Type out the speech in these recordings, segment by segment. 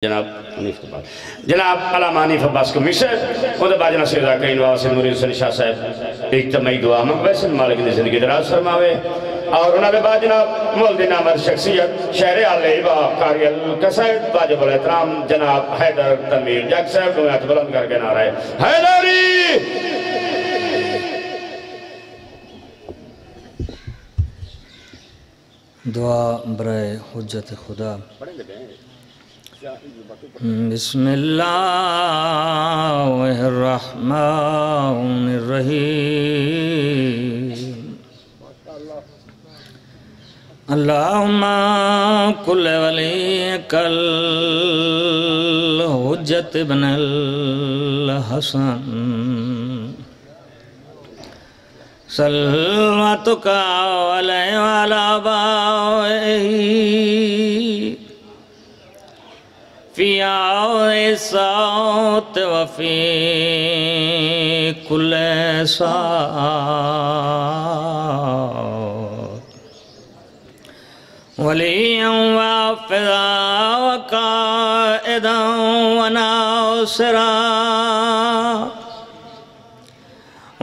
جناب علامہ حنیف عباس کو مشر خود باجنا سیدہ کہیں واسم نوری حسین شاہ صاحب ایک تمہی دعا مقبیس مالک نے زندگی دراز فرماوے اور انہوں نے بعد جناب مولد نامر شخصیت شہر علیبہ قاری القصائد واجب الاحترام جناب حیدر تنویر جگ صاحب کو ہاتھ بلند کر کے نعرہ ہے حیدری دعا برائے حجت خدا بسم اللہ الرحمن الرحیم اللہم کل ولیک الحجت بن الحسن صلواتک علیہ وعلا آبائہ فی آوئے ساوت وفی کل ساوت ولیاں وافذا وقائدا وناصرا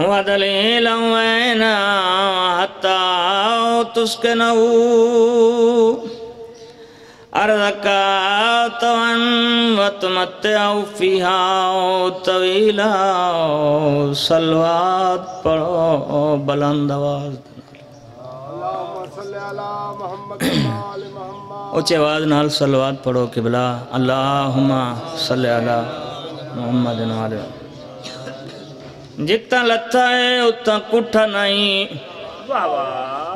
ودلیلا وینا حتی تسکنہو ارضکا طوان وتمتعو فیہا طویلا صلوات پڑھو بلند آواز اچھے آواز نال صلوات پڑھو قبلہ اللہم صلی علی محمد نوالے جتنا لتھا ہے اتنا کٹھا نہیں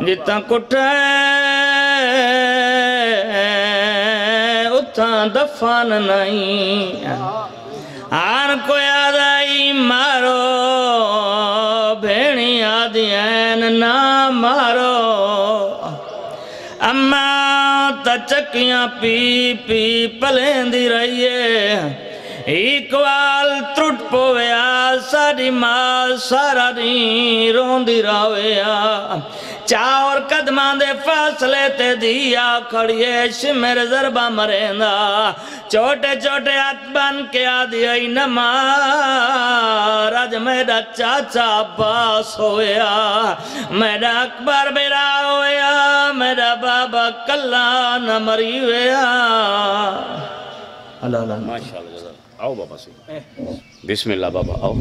جتنا کٹھا ہے اتنا دفان نہیں آن کو یاد آئی مارو بھینی آدین نہ مارو اما تا چکیاں پی پی پلیں دی رہیے ایک وال ترٹ پویا ساری ماں سارا نہیں روندی راویا چاور قدمان دے فاصلے تے دیا کھڑیے شمر ضربہ مریندا چھوٹے چھوٹے ہاتھ بن کے آدھی آئی نمار آج میرا چاچا عباس ہویا میرا اکبر بیرا ہویا میرا بابا کلہ نمری ہویا اللہ اللہ ماشاءاللہ آؤ بابا سے بسم اللہ بابا آؤ